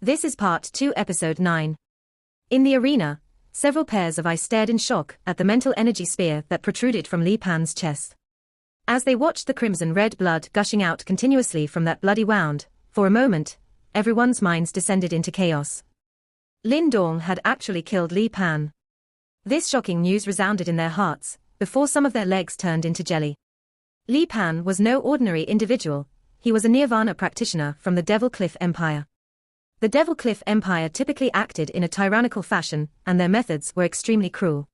This is Part 2, Episode 9. In the arena, several pairs of eyes stared in shock at the mental energy spear that protruded from Li Pan's chest. As they watched the crimson-red blood gushing out continuously from that bloody wound, for a moment, everyone's minds descended into chaos. Lin Dong had actually killed Li Pan. This shocking news resounded in their hearts, before some of their legs turned into jelly. Li Pan was no ordinary individual, he was a Nirvana practitioner from the Devil Cliff Empire. The Devil Cliff Empire typically acted in a tyrannical fashion, and their methods were extremely cruel.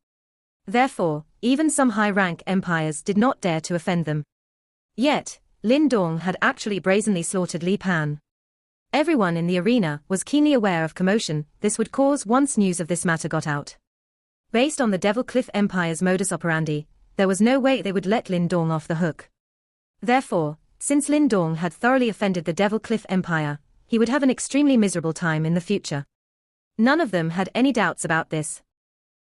Therefore, even some high-rank empires did not dare to offend them. Yet, Lin Dong had actually brazenly slaughtered Li Pan. Everyone in the arena was keenly aware of commotion this would cause once news of this matter got out. Based on the Devil Cliff Empire's modus operandi, there was no way they would let Lin Dong off the hook. Therefore, since Lin Dong had thoroughly offended the Devil Cliff Empire, he would have an extremely miserable time in the future. None of them had any doubts about this.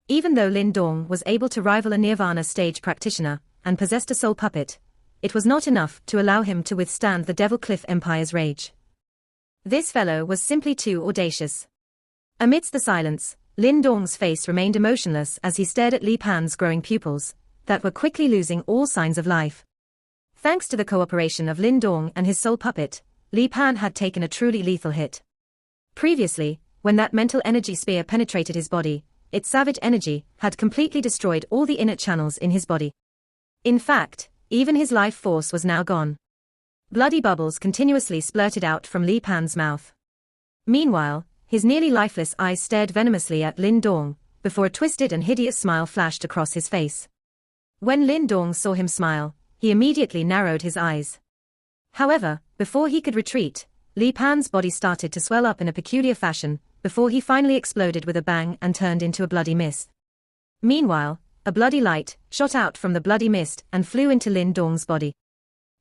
Even though Lin Dong was able to rival a Nirvana stage practitioner, and possessed a soul puppet, it was not enough to allow him to withstand the Devil Cliff Empire's rage. This fellow was simply too audacious. Amidst the silence, Lin Dong's face remained emotionless as he stared at Li Pan's growing pupils, that were quickly losing all signs of life. Thanks to the cooperation of Lin Dong and his soul puppet, Li Pan had taken a truly lethal hit. Previously, when that mental energy spear penetrated his body, its savage energy had completely destroyed all the inner channels in his body. In fact, even his life force was now gone. Bloody bubbles continuously splurted out from Li Pan's mouth. Meanwhile, his nearly lifeless eyes stared venomously at Lin Dong, before a twisted and hideous smile flashed across his face. When Lin Dong saw him smile, he immediately narrowed his eyes. However, before he could retreat, Li Pan's body started to swell up in a peculiar fashion, before he finally exploded with a bang and turned into a bloody mist. Meanwhile, a bloody light shot out from the bloody mist and flew into Lin Dong's body.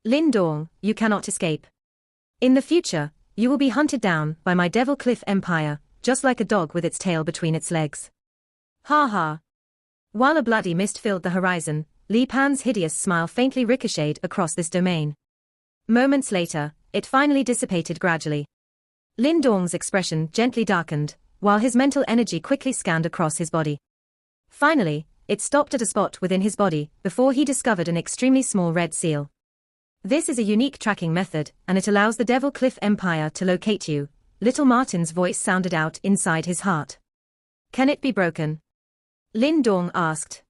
Lin Dong, you cannot escape. In the future, you will be hunted down by my Devil Cliff Empire, just like a dog with its tail between its legs. Ha ha. While a bloody mist filled the horizon, Li Pan's hideous smile faintly ricocheted across this domain. Moments later, it finally dissipated gradually. Lin Dong's expression gently darkened, while his mental energy quickly scanned across his body. Finally, it stopped at a spot within his body, before he discovered an extremely small red seal. This is a unique tracking method, and it allows the Devil Cliff Empire to locate you, little Martin's voice sounded out inside his heart. Can it be broken? Lin Dong asked.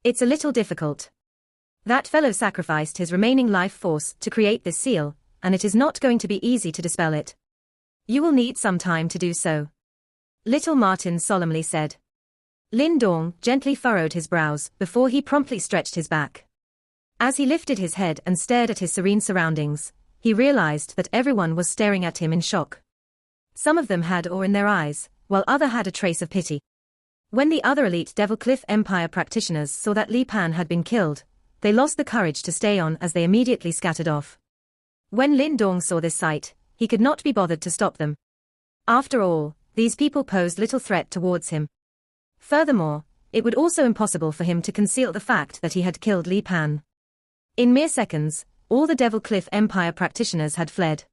It's a little difficult. That fellow sacrificed his remaining life force to create this seal, and it is not going to be easy to dispel it. You will need some time to do so. Little Martin solemnly said. Lin Dong gently furrowed his brows before he promptly stretched his back. As he lifted his head and stared at his serene surroundings, he realized that everyone was staring at him in shock. Some of them had awe in their eyes, while others had a trace of pity. When the other elite Devil Cliff Empire practitioners saw that Li Pan had been killed, they lost the courage to stay on as they immediately scattered off. When Lin Dong saw this sight, he could not be bothered to stop them. After all, these people posed little threat towards him. Furthermore, it would also be impossible for him to conceal the fact that he had killed Li Pan. In mere seconds, all the Devil Cliff Empire practitioners had fled.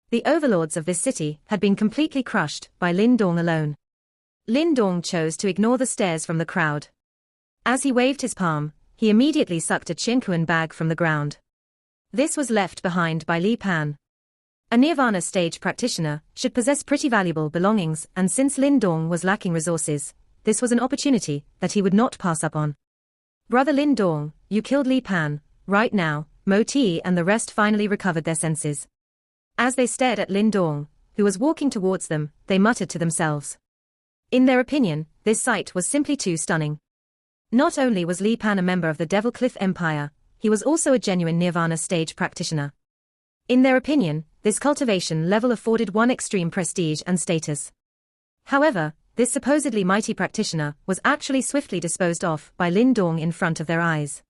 The overlords of this city had been completely crushed by Lin Dong alone. Lin Dong chose to ignore the stares from the crowd. As he waved his palm, he immediately sucked a Chinquan bag from the ground. This was left behind by Li Pan. A Nirvana stage practitioner should possess pretty valuable belongings, and since Lin Dong was lacking resources, this was an opportunity that he would not pass up on. Brother Lin Dong, you killed Li Pan. Right now, Mo Ti and the rest finally recovered their senses. As they stared at Lin Dong, who was walking towards them, they muttered to themselves. In their opinion, this sight was simply too stunning. Not only was Li Pan a member of the Devil Cliff Empire, he was also a genuine Nirvana stage practitioner. In their opinion, this cultivation level afforded one extreme prestige and status. However, this supposedly mighty practitioner was actually swiftly disposed of by Lin Dong in front of their eyes.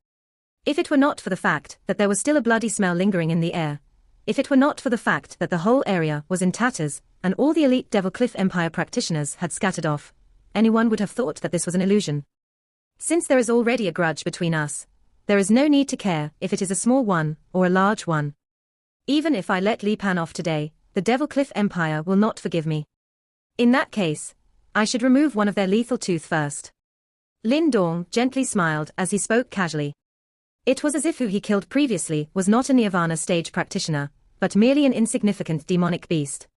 If it were not for the fact that there was still a bloody smell lingering in the air, if it were not for the fact that the whole area was in tatters, and all the elite Devil Cliff Empire practitioners had scattered off, anyone would have thought that this was an illusion. Since there is already a grudge between us, there is no need to care if it is a small one or a large one. Even if I let Li Pan off today, the Devil Cliff Empire will not forgive me. In that case, I should remove one of their lethal tooth first. Lin Dong gently smiled as he spoke casually. It was as if who he killed previously was not a Nirvana stage practitioner, but merely an insignificant demonic beast.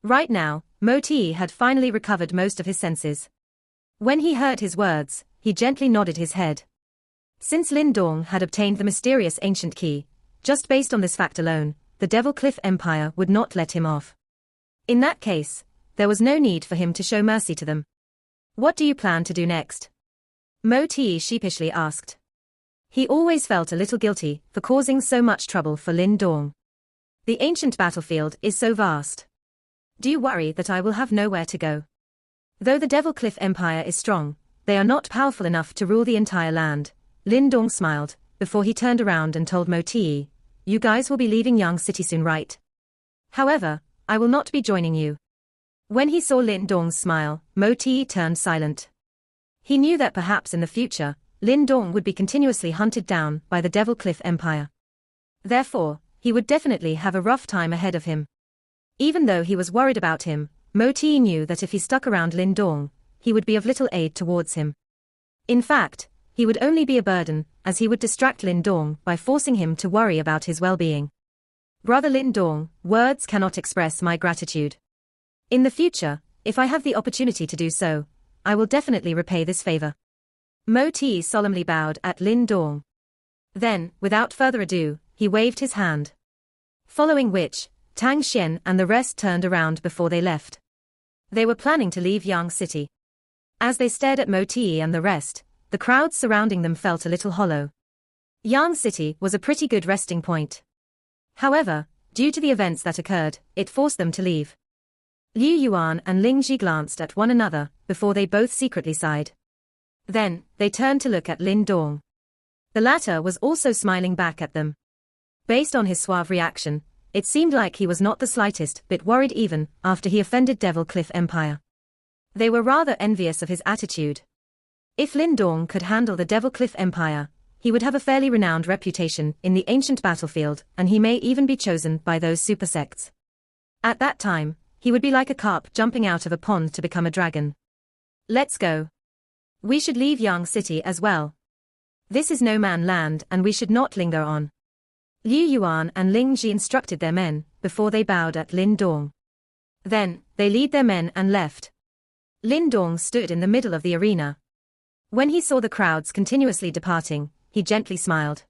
Right now, Mo Ti had finally recovered most of his senses. When he heard his words, he gently nodded his head. Since Lin Dong had obtained the mysterious ancient key, just based on this fact alone, the Devil Cliff Empire would not let him off. In that case, there was no need for him to show mercy to them. What do you plan to do next? Mo Ti sheepishly asked. He always felt a little guilty for causing so much trouble for Lin Dong. The ancient battlefield is so vast. Do you worry that I will have nowhere to go? Though the Devil Cliff Empire is strong, they are not powerful enough to rule the entire land. Lin Dong smiled, before he turned around and told Mo Ti, you guys will be leaving Yang City soon, right? However, I will not be joining you. When he saw Lin Dong's smile, Mo Ti turned silent. He knew that perhaps in the future, Lin Dong would be continuously hunted down by the Devil Cliff Empire. Therefore, he would definitely have a rough time ahead of him. Even though he was worried about him, Mo Ti knew that if he stuck around Lin Dong, he would be of little aid towards him. In fact, he would only be a burden, as he would distract Lin Dong by forcing him to worry about his well-being. Brother Lin Dong, words cannot express my gratitude. In the future, if I have the opportunity to do so, I will definitely repay this favor. Mo Ti solemnly bowed at Lin Dong. Then, without further ado, he waved his hand. Following which, Tang Xian and the rest turned around before they left. They were planning to leave Yang City. As they stared at Mo Ti and the rest, the crowds surrounding them felt a little hollow. Yang City was a pretty good resting point. However, due to the events that occurred, it forced them to leave. Liu Yuan and Ling Ji glanced at one another, before they both secretly sighed. Then, they turned to look at Lin Dong. The latter was also smiling back at them. Based on his suave reaction, it seemed like he was not the slightest bit worried even after he offended Devil Cliff Empire. They were rather envious of his attitude. If Lin Dong could handle the Devil Cliff Empire, he would have a fairly renowned reputation in the ancient battlefield, and he may even be chosen by those super sects. At that time, he would be like a carp jumping out of a pond to become a dragon. Let's go. We should leave Yang City as well. This is no man land and we should not linger on. Liu Yuan and Ling Ji instructed their men, before they bowed at Lin Dong. Then, they led their men and left. Lin Dong stood in the middle of the arena. When he saw the crowds continuously departing, he gently smiled.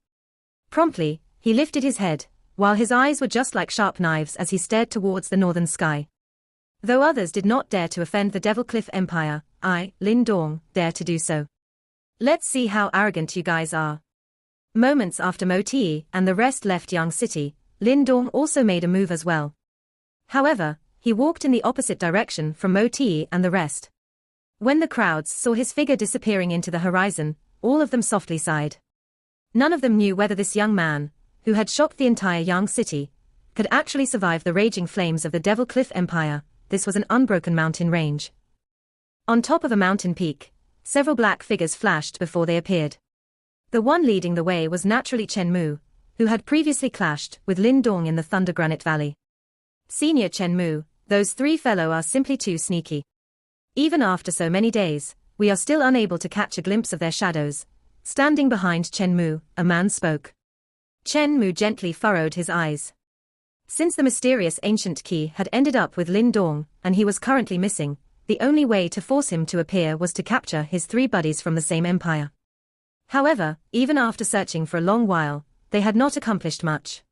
Promptly, he lifted his head, while his eyes were just like sharp knives as he stared towards the northern sky. Though others did not dare to offend the Devil Cliff Empire, I, Lin Dong, dare to do so. Let's see how arrogant you guys are. Moments after Mo Ti and the rest left Yang City, Lin Dong also made a move as well. However, he walked in the opposite direction from Mo Ti and the rest. When the crowds saw his figure disappearing into the horizon, all of them softly sighed. None of them knew whether this young man, who had shocked the entire Yang City, could actually survive the raging flames of the Devil Cliff Empire. This was an unbroken mountain range. On top of a mountain peak, several black figures flashed before they appeared. The one leading the way was naturally Chen Mu, who had previously clashed with Lin Dong in the Thunder Granite Valley. Senior Chen Mu, those three fellow are simply too sneaky. Even after so many days, we are still unable to catch a glimpse of their shadows. Standing behind Chen Mu, a man spoke. Chen Mu gently furrowed his eyes. Since the mysterious ancient key had ended up with Lin Dong, and he was currently missing, the only way to force him to appear was to capture his three buddies from the same empire. However, even after searching for a long while, they had not accomplished much.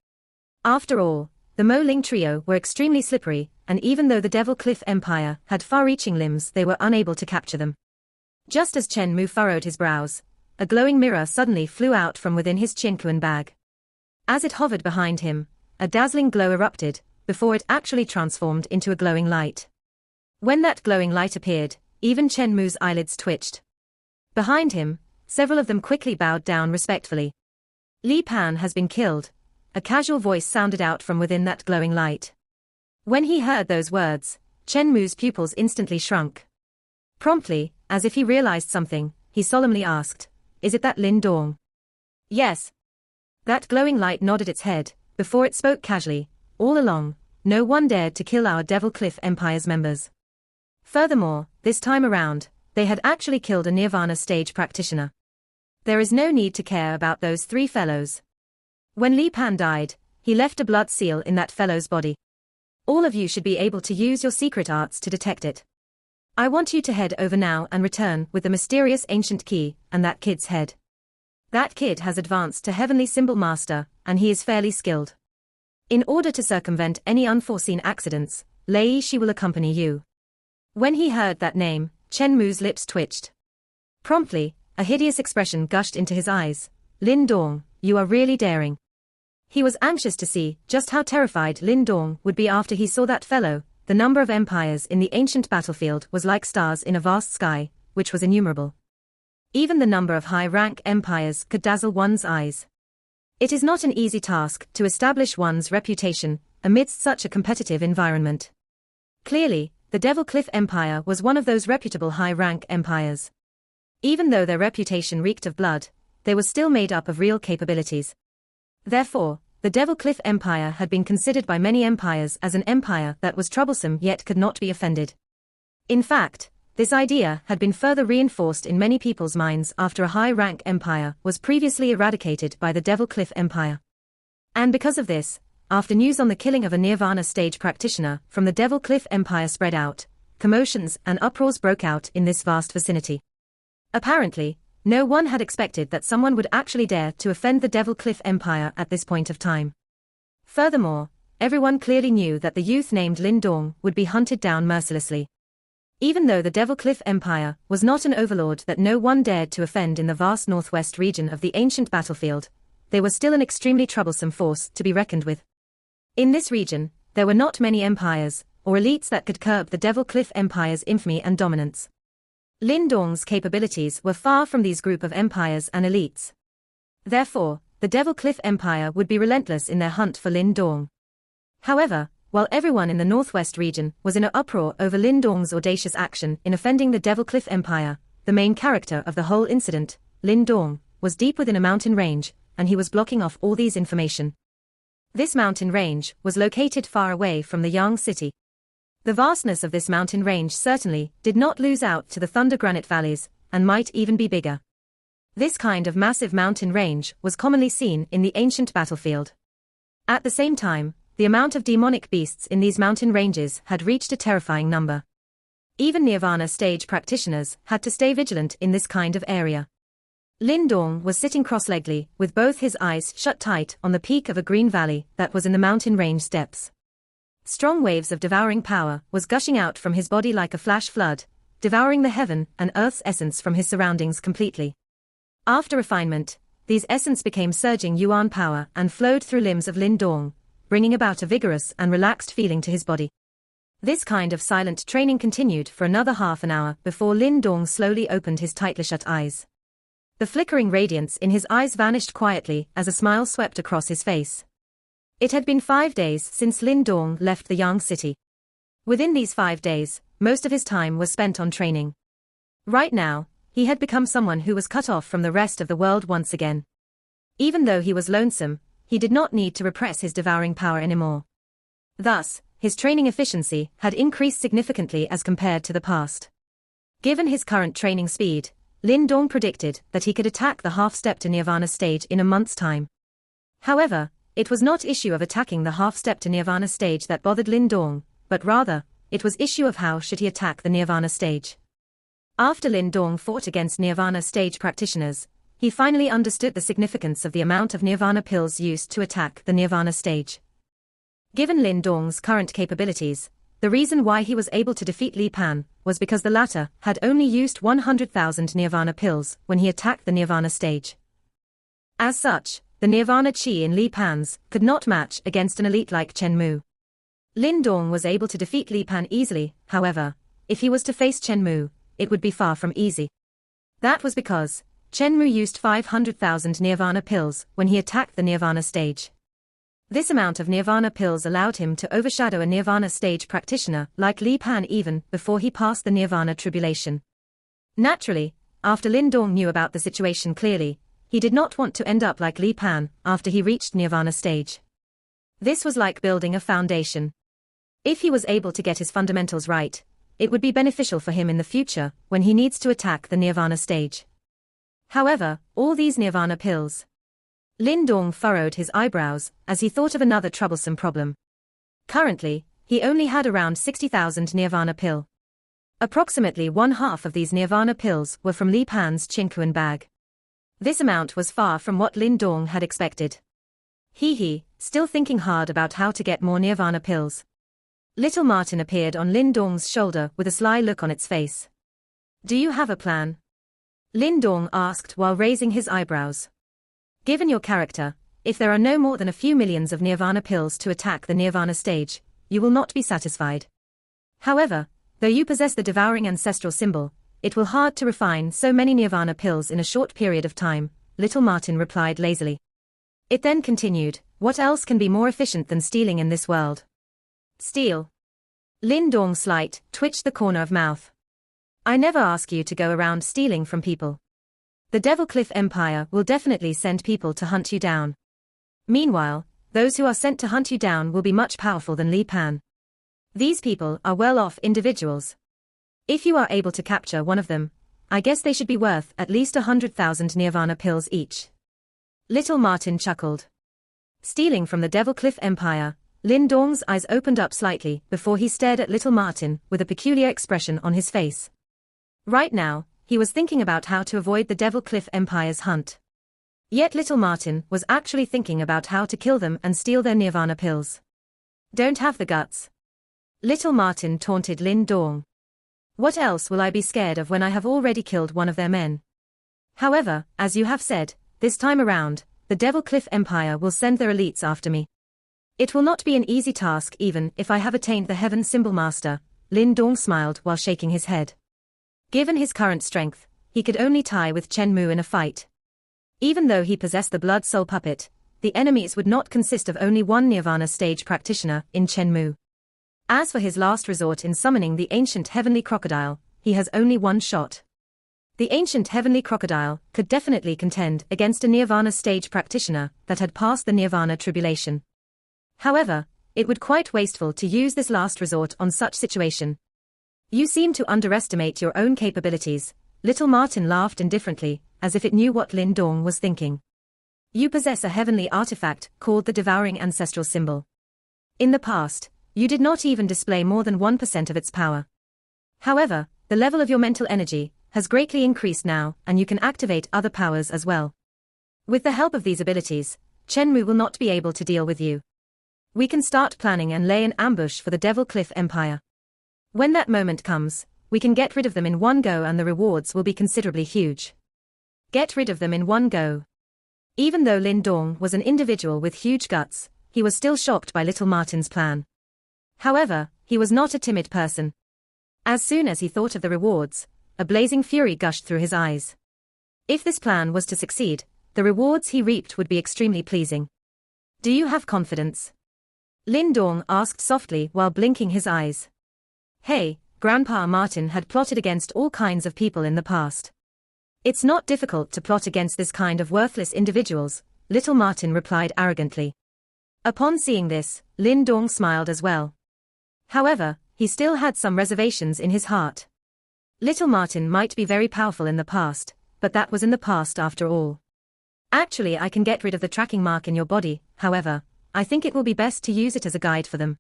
After all, the Mo Ling trio were extremely slippery, and even though the Devil Cliff Empire had far-reaching limbs, they were unable to capture them. Just as Chen Mu furrowed his brows, a glowing mirror suddenly flew out from within his Chinquan bag. As it hovered behind him, a dazzling glow erupted, before it actually transformed into a glowing light. When that glowing light appeared, even Chen Mu's eyelids twitched. Behind him, several of them quickly bowed down respectfully. Li Pan has been killed, a casual voice sounded out from within that glowing light. When he heard those words, Chen Mu's pupils instantly shrunk. Promptly, as if he realized something, he solemnly asked, "Is it that Lin Dong?" "Yes." That glowing light nodded its head, before it spoke casually, "All along, no one dared to kill our Devil Cliff Empire's members. Furthermore, this time around, they had actually killed a Nirvana stage practitioner. There is no need to care about those three fellows. When Li Pan died, he left a blood seal in that fellow's body. All of you should be able to use your secret arts to detect it. I want you to head over now and return with the mysterious ancient key and that kid's head. That kid has advanced to Heavenly Symbol Master, and he is fairly skilled. In order to circumvent any unforeseen accidents, Lei Shi will accompany you. When he heard that name, Chen Mu's lips twitched. Promptly, a hideous expression gushed into his eyes. Lin Dong, you are really daring. He was anxious to see just how terrified Lin Dong would be after he saw that fellow. The number of empires in the ancient battlefield was like stars in a vast sky, which was innumerable. Even the number of high-rank empires could dazzle one's eyes. It is not an easy task to establish one's reputation amidst such a competitive environment. Clearly, the Devil Cliff Empire was one of those reputable high-rank empires. Even though their reputation reeked of blood, they were still made up of real capabilities. Therefore, the Devil Cliff Empire had been considered by many empires as an empire that was troublesome yet could not be offended. In fact, this idea had been further reinforced in many people's minds after a high-rank empire was previously eradicated by the Devil Cliff Empire. And because of this, after news on the killing of a Nirvana stage practitioner from the Devil Cliff Empire spread out, commotions and uproars broke out in this vast vicinity. Apparently, no one had expected that someone would actually dare to offend the Devil Cliff Empire at this point of time. Furthermore, everyone clearly knew that the youth named Lin Dong would be hunted down mercilessly. Even though the Devil Cliff Empire was not an overlord that no one dared to offend in the vast northwest region of the ancient battlefield, they were still an extremely troublesome force to be reckoned with. In this region, there were not many empires or elites that could curb the Devil Cliff Empire's infamy and dominance. Lin Dong's capabilities were far from these group of empires and elites. Therefore, the Devil Cliff Empire would be relentless in their hunt for Lin Dong. However, while everyone in the northwest region was in an uproar over Lin Dong's audacious action in offending the Devil Cliff Empire, the main character of the whole incident, Lin Dong, was deep within a mountain range, and he was blocking off all these information. This mountain range was located far away from the Yang city. The vastness of this mountain range certainly did not lose out to the Thunder Granite Valleys, and might even be bigger. This kind of massive mountain range was commonly seen in the ancient battlefield. At the same time, the amount of demonic beasts in these mountain ranges had reached a terrifying number. Even Nirvana stage practitioners had to stay vigilant in this kind of area. Lin Dong was sitting cross-leggedly, with both his eyes shut tight on the peak of a green valley that was in the mountain range steps. Strong waves of devouring power was gushing out from his body like a flash flood, devouring the heaven and earth's essence from his surroundings completely. After refinement, these essence became surging yuan power and flowed through limbs of Lin Dong, bringing about a vigorous and relaxed feeling to his body. This kind of silent training continued for another half an hour before Lin Dong slowly opened his tightly shut eyes. The flickering radiance in his eyes vanished quietly as a smile swept across his face. It had been 5 days since Lin Dong left the Yang city. Within these 5 days, most of his time was spent on training. Right now, he had become someone who was cut off from the rest of the world once again. Even though he was lonesome, he did not need to repress his devouring power anymore. Thus, his training efficiency had increased significantly as compared to the past. Given his current training speed, Lin Dong predicted that he could attack the half-step to Nirvana stage in a month's time. However, it was not issue of attacking the half-step to Nirvana stage that bothered Lin Dong, but rather, it was issue of how should he attack the Nirvana stage. After Lin Dong fought against Nirvana stage practitioners, he finally understood the significance of the amount of Nirvana pills used to attack the Nirvana stage. Given Lin Dong's current capabilities, the reason why he was able to defeat Li Pan was because the latter had only used 100,000 Nirvana pills when he attacked the Nirvana stage. As such, the Nirvana chi in Li Pan's could not match against an elite like Chen Mu. Lin Dong was able to defeat Li Pan easily, however, if he was to face Chen Mu, it would be far from easy. That was because Chen Mu used 500,000 Nirvana pills when he attacked the Nirvana stage. This amount of Nirvana pills allowed him to overshadow a Nirvana stage practitioner like Li Pan even before he passed the Nirvana tribulation. Naturally, after Lin Dong knew about the situation clearly, he did not want to end up like Li Pan after he reached Nirvana stage. This was like building a foundation. If he was able to get his fundamentals right, it would be beneficial for him in the future when he needs to attack the Nirvana stage. However, all these Nirvana pills. Lin Dong furrowed his eyebrows as he thought of another troublesome problem. Currently, he only had around 60,000 Nirvana pill. Approximately one-half of these Nirvana pills were from Li Pan's Qingquan bag. This amount was far from what Lin Dong had expected. Still thinking hard about how to get more Nirvana pills. Little Martin appeared on Lin Dong's shoulder with a sly look on its face. Do you have a plan? Lin Dong asked while raising his eyebrows. Given your character, if there are no more than a few millions of Nirvana pills to attack the Nirvana stage, you will not be satisfied. However, though you possess the devouring ancestral symbol, it will hard to refine so many Nirvana pills in a short period of time, Little Martin replied lazily. It then continued, what else can be more efficient than stealing in this world? Steal. Lin Dong slight twitched the corner of mouth. I never ask you to go around stealing from people. The Devil Cliff Empire will definitely send people to hunt you down. Meanwhile, those who are sent to hunt you down will be much powerful than Li Pan. These people are well-off individuals. If you are able to capture one of them, I guess they should be worth at least 100,000 Nirvana pills each. Little Martin chuckled. Stealing from the Devil Cliff Empire, Lin Dong's eyes opened up slightly before he stared at Little Martin with a peculiar expression on his face. Right now, he was thinking about how to avoid the Devil Cliff Empire's hunt. Yet Little Martin was actually thinking about how to kill them and steal their Nirvana pills. Don't have the guts. Little Martin taunted Lin Dong. What else will I be scared of when I have already killed one of their men? However, as you have said, this time around, the Devil Cliff Empire will send their elites after me. It will not be an easy task even if I have attained the Heaven Symbol Master, Lin Dong smiled while shaking his head. Given his current strength, he could only tie with Chen Mu in a fight. Even though he possessed the Blood Soul Puppet, the enemies would not consist of only one Nirvana stage practitioner in Chen Mu. As for his last resort in summoning the ancient heavenly crocodile, he has only one shot. The ancient heavenly crocodile could definitely contend against a Nirvana stage practitioner that had passed the Nirvana tribulation. However, it would quite wasteful to use this last resort on such situation. You seem to underestimate your own capabilities, Little Martin laughed indifferently, as if it knew what Lin Dong was thinking. You possess a heavenly artifact called the Devouring Ancestral Symbol. In the past, you did not even display more than 1% of its power. However, the level of your mental energy has greatly increased now and you can activate other powers as well. With the help of these abilities, Chen Mu will not be able to deal with you. We can start planning and lay an ambush for the Devil Cliff Empire. When that moment comes, we can get rid of them in one go and the rewards will be considerably huge. Get rid of them in one go. Even though Lin Dong was an individual with huge guts, he was still shocked by Little Martin's plan. However, he was not a timid person. As soon as he thought of the rewards, a blazing fury gushed through his eyes. If this plan was to succeed, the rewards he reaped would be extremely pleasing. Do you have confidence? Lin Dong asked softly while blinking his eyes. Hey, Grandpa Martin had plotted against all kinds of people in the past. It's not difficult to plot against this kind of worthless individuals, Little Martin replied arrogantly. Upon seeing this, Lin Dong smiled as well. However, he still had some reservations in his heart. Little Martin might be very powerful in the past, but that was in the past after all. Actually, I can get rid of the tracking mark in your body, however, I think it will be best to use it as a guide for them.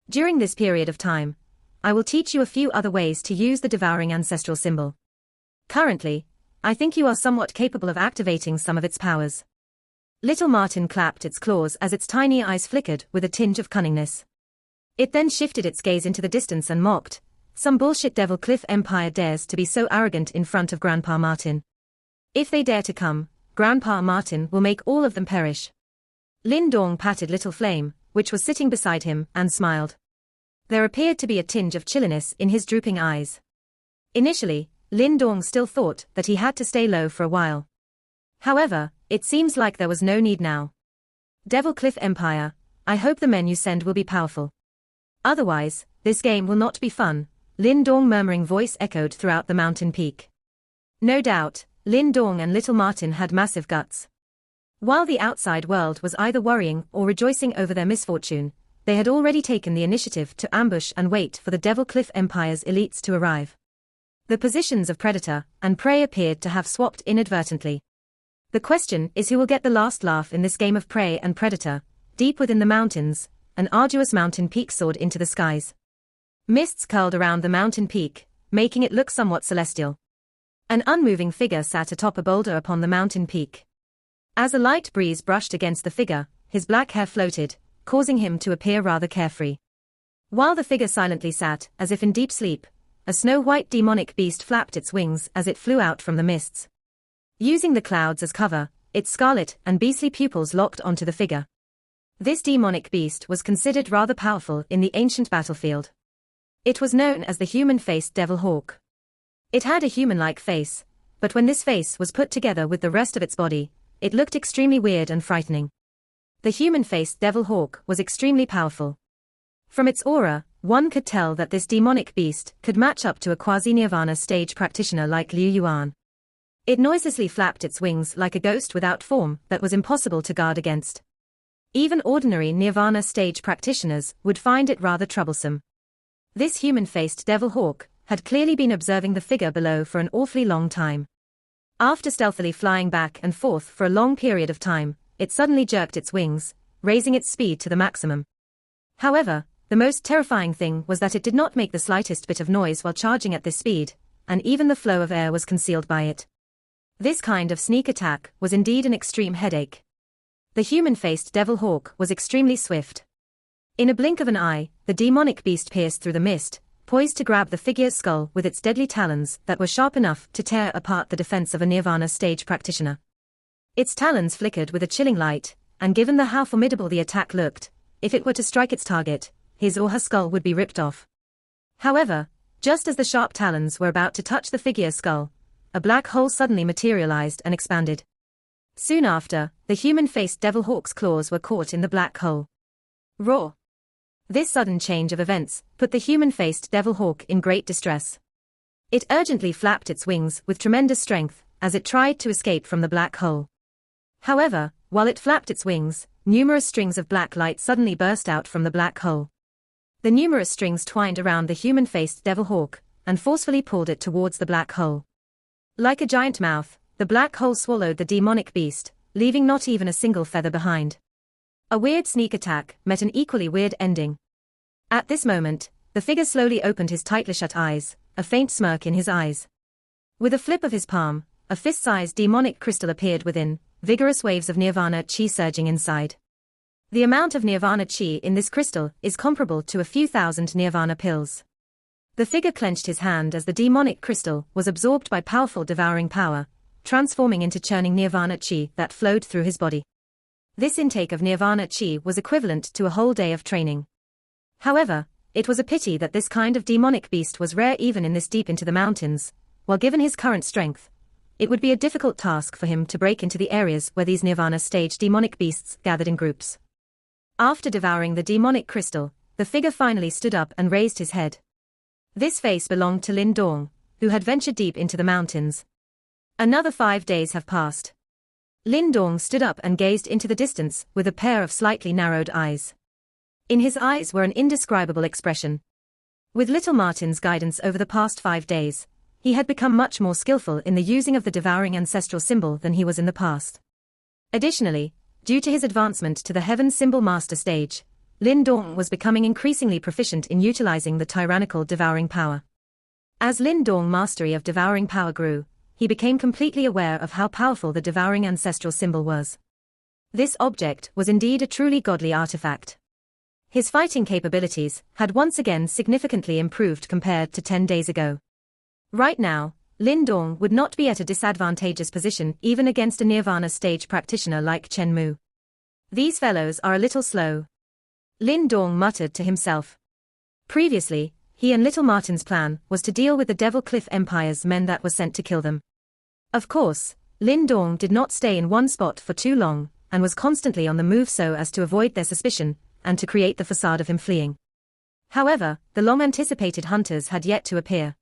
During this period of time, I will teach you a few other ways to use the Devouring Ancestral Symbol. Currently, I think you are somewhat capable of activating some of its powers. Little Martin clapped its claws as its tiny eyes flickered with a tinge of cunningness. It then shifted its gaze into the distance and mocked, some bullshit Devil Cliff Empire dares to be so arrogant in front of Grandpa Martin. If they dare to come, Grandpa Martin will make all of them perish. Lin Dong patted Little Flame, which was sitting beside him, and smiled. There appeared to be a tinge of chilliness in his drooping eyes. Initially, Lin Dong still thought that he had to stay low for a while. However, it seems like there was no need now. Devil Cliff Empire, I hope the men you send will be powerful. Otherwise, this game will not be fun, Lin Dong murmuring voice echoed throughout the mountain peak. No doubt, Lin Dong and Little Martin had massive guts. While the outside world was either worrying or rejoicing over their misfortune, they had already taken the initiative to ambush and wait for the Devil Cliff Empire's elites to arrive. The positions of predator and prey appeared to have swapped inadvertently. The question is who will get the last laugh in this game of prey and predator. Deep within the mountains, an arduous mountain peak soared into the skies. Mists curled around the mountain peak, making it look somewhat celestial. An unmoving figure sat atop a boulder upon the mountain peak. As a light breeze brushed against the figure, his black hair floated, causing him to appear rather carefree. While the figure silently sat, as if in deep sleep, a snow-white demonic beast flapped its wings as it flew out from the mists. Using the clouds as cover, its scarlet and beastly pupils locked onto the figure. This demonic beast was considered rather powerful in the ancient battlefield. It was known as the human-faced devil hawk. It had a human-like face, but when this face was put together with the rest of its body, it looked extremely weird and frightening. The human-faced devil hawk was extremely powerful. From its aura, one could tell that this demonic beast could match up to a quasi-nirvana stage practitioner like Liu Yuan. It noiselessly flapped its wings like a ghost without form that was impossible to guard against. Even ordinary nirvana stage practitioners would find it rather troublesome. This human-faced devil hawk had clearly been observing the figure below for an awfully long time. After stealthily flying back and forth for a long period of time, it suddenly jerked its wings, raising its speed to the maximum. However, the most terrifying thing was that it did not make the slightest bit of noise while charging at this speed, and even the flow of air was concealed by it. This kind of sneak attack was indeed an extreme headache. The human-faced devil hawk was extremely swift. In a blink of an eye, the demonic beast pierced through the mist, poised to grab the figure's skull with its deadly talons that were sharp enough to tear apart the defense of a nirvana stage practitioner. Its talons flickered with a chilling light, and given how formidable the attack looked, if it were to strike its target, his or her skull would be ripped off. However, just as the sharp talons were about to touch the figure's skull, a black hole suddenly materialized and expanded. Soon after, the human-faced devil hawk's claws were caught in the black hole. Roar! This sudden change of events put the human-faced devil hawk in great distress. It urgently flapped its wings with tremendous strength as it tried to escape from the black hole. However, while it flapped its wings, numerous strings of black light suddenly burst out from the black hole. The numerous strings twined around the human-faced devil hawk and forcefully pulled it towards the black hole. Like a giant mouth, the black hole swallowed the demonic beast, leaving not even a single feather behind. A weird sneak attack met an equally weird ending. At this moment, the figure slowly opened his tightly shut eyes, a faint smirk in his eyes. With a flip of his palm, a fist-sized demonic crystal appeared within, vigorous waves of nirvana chi surging inside. The amount of nirvana chi in this crystal is comparable to a few thousand nirvana pills. The figure clenched his hand as the demonic crystal was absorbed by powerful devouring power, transforming into churning nirvana chi that flowed through his body. This intake of nirvana chi was equivalent to a whole day of training. However, it was a pity that this kind of demonic beast was rare even in this deep into the mountains, while given his current strength, it would be a difficult task for him to break into the areas where these nirvana stage demonic beasts gathered in groups. After devouring the demonic crystal, the figure finally stood up and raised his head. This face belonged to Lin Dong, who had ventured deep into the mountains. Another 5 days have passed. Lin Dong stood up and gazed into the distance with a pair of slightly narrowed eyes. In his eyes were an indescribable expression. With little Martin's guidance over the past 5 days, he had become much more skillful in the using of the devouring ancestral symbol than he was in the past. Additionally, due to his advancement to the Heaven Symbol Master stage, Lin Dong was becoming increasingly proficient in utilizing the tyrannical devouring power. As Lin Dong's mastery of devouring power grew, he became completely aware of how powerful the devouring ancestral symbol was. This object was indeed a truly godly artifact. His fighting capabilities had once again significantly improved compared to 10 days ago. Right now, Lin Dong would not be at a disadvantageous position even against a nirvana stage practitioner like Chen Mu. These fellows are a little slow. Lin Dong muttered to himself. Previously, he and Little Martin's plan was to deal with the Devil Cliff Empire's men that were sent to kill them. Of course, Lin Dong did not stay in one spot for too long, and was constantly on the move so as to avoid their suspicion, and to create the facade of him fleeing. However, the long-anticipated hunters had yet to appear.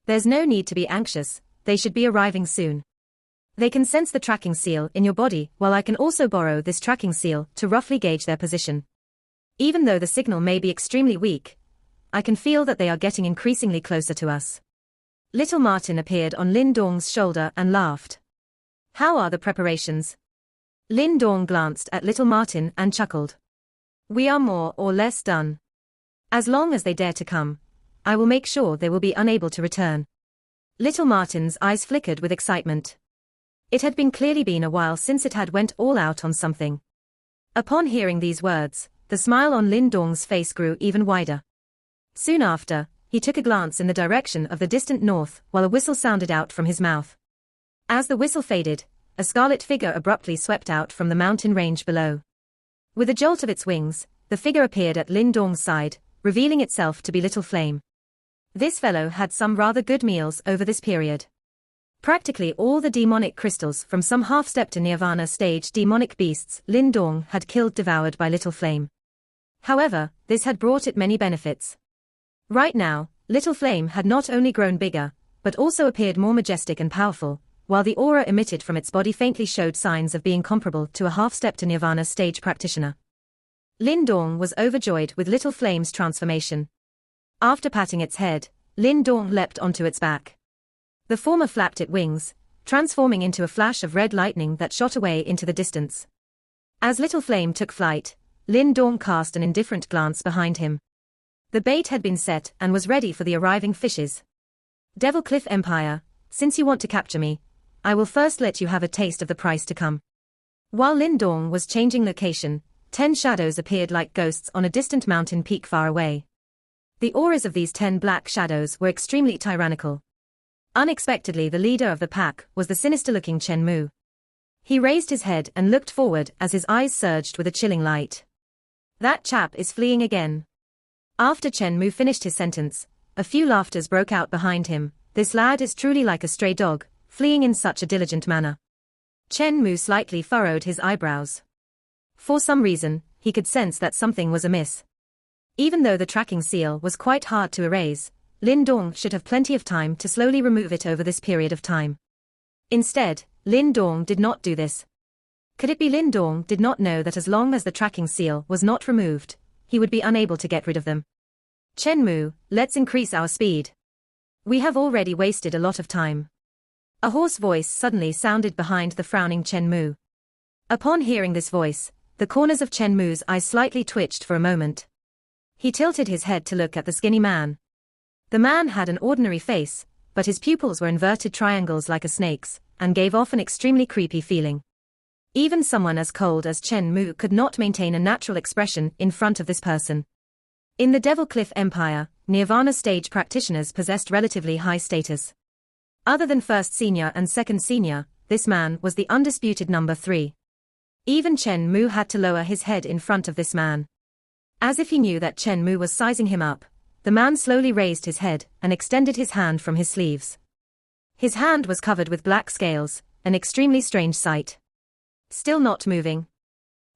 There's no need to be anxious, they should be arriving soon. They can sense the tracking seal in your body, while I can also borrow this tracking seal to roughly gauge their position. Even though the signal may be extremely weak, I can feel that they are getting increasingly closer to us. Little Martin appeared on Lin Dong's shoulder and laughed. How are the preparations? Lin Dong glanced at Little Martin and chuckled. We are more or less done. As long as they dare to come, I will make sure they will be unable to return. Little Martin's eyes flickered with excitement. It had clearly been a while since it had went all out on something. Upon hearing these words, the smile on Lin Dong's face grew even wider. Soon after, he took a glance in the direction of the distant north while a whistle sounded out from his mouth. As the whistle faded, a scarlet figure abruptly swept out from the mountain range below. With a jolt of its wings, the figure appeared at Lin Dong's side, revealing itself to be Little Flame. This fellow had some rather good meals over this period. Practically all the demonic crystals from some half-step to nirvana stage demonic beasts Lin Dong had killed devoured by Little Flame. However, this had brought it many benefits. Right now, Little Flame had not only grown bigger, but also appeared more majestic and powerful, while the aura emitted from its body faintly showed signs of being comparable to a half-step to nirvana stage practitioner. Lin Dong was overjoyed with Little Flame's transformation. After patting its head, Lin Dong leapt onto its back. The former flapped its wings, transforming into a flash of red lightning that shot away into the distance. As Little Flame took flight, Lin Dong cast an indifferent glance behind him. The bait had been set and was ready for the arriving fishes. Devil Cliff Empire, since you want to capture me, I will first let you have a taste of the price to come. While Lin Dong was changing location, 10 shadows appeared like ghosts on a distant mountain peak far away. The auras of these 10 black shadows were extremely tyrannical. Unexpectedly, the leader of the pack was the sinister-looking Chen Mu. He raised his head and looked forward as his eyes surged with a chilling light. That chap is fleeing again. After Chen Mu finished his sentence, a few laughters broke out behind him. This lad is truly like a stray dog, fleeing in such a diligent manner. Chen Mu slightly furrowed his eyebrows. For some reason, he could sense that something was amiss. Even though the tracking seal was quite hard to erase, Lin Dong should have plenty of time to slowly remove it over this period of time. Instead, Lin Dong did not do this. Could it be Lin Dong did not know that as long as the tracking seal was not removed, he would be unable to get rid of them? Chen Mu, let's increase our speed. We have already wasted a lot of time. A hoarse voice suddenly sounded behind the frowning Chen Mu. Upon hearing this voice, the corners of Chen Mu's eyes slightly twitched for a moment. He tilted his head to look at the skinny man. The man had an ordinary face, but his pupils were inverted triangles like a snake's, and gave off an extremely creepy feeling. Even someone as cold as Chen Mu could not maintain a natural expression in front of this person. In the Devil Cliff Empire, Nirvana stage practitioners possessed relatively high status. Other than first senior and second senior, this man was the undisputed number 3. Even Chen Mu had to lower his head in front of this man. As if he knew that Chen Mu was sizing him up, the man slowly raised his head and extended his hand from his sleeves. His hand was covered with black scales, an extremely strange sight. Still not moving.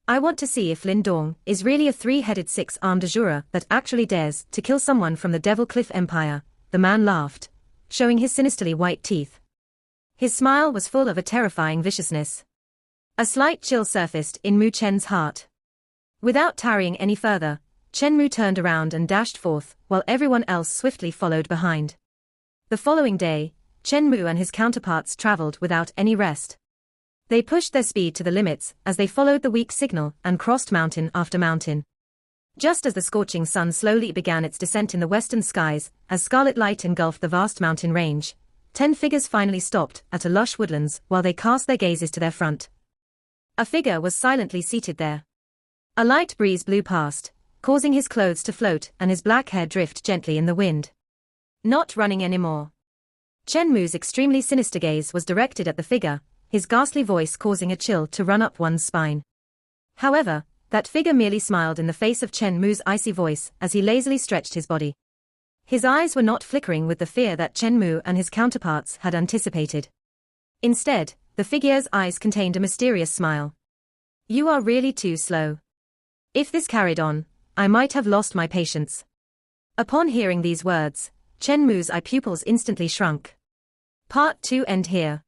I want to see if Lin Dong is really a 3-headed 6-armed Azura that actually dares to kill someone from the Devil Cliff Empire, the man laughed, showing his sinisterly white teeth. His smile was full of a terrifying viciousness. A slight chill surfaced in Mu Chen's heart. Without tarrying any further, Chen Mu turned around and dashed forth, while everyone else swiftly followed behind. The following day, Chen Mu and his counterparts traveled without any rest. They pushed their speed to the limits as they followed the weak signal and crossed mountain after mountain. Just as the scorching sun slowly began its descent in the western skies, as scarlet light engulfed the vast mountain range, 10 figures finally stopped at a lush woodlands while they cast their gazes to their front. A figure was silently seated there. A light breeze blew past, causing his clothes to float and his black hair drift gently in the wind. Not running anymore. Chen Mu's extremely sinister gaze was directed at the figure, his ghastly voice causing a chill to run up one's spine. However, that figure merely smiled in the face of Chen Mu's icy voice as he lazily stretched his body. His eyes were not flickering with the fear that Chen Mu and his counterparts had anticipated. Instead, the figure's eyes contained a mysterious smile. You are really too slow. If this carried on, I might have lost my patience. Upon hearing these words, Chen Mu's eye pupils instantly shrunk. Part 2 end here.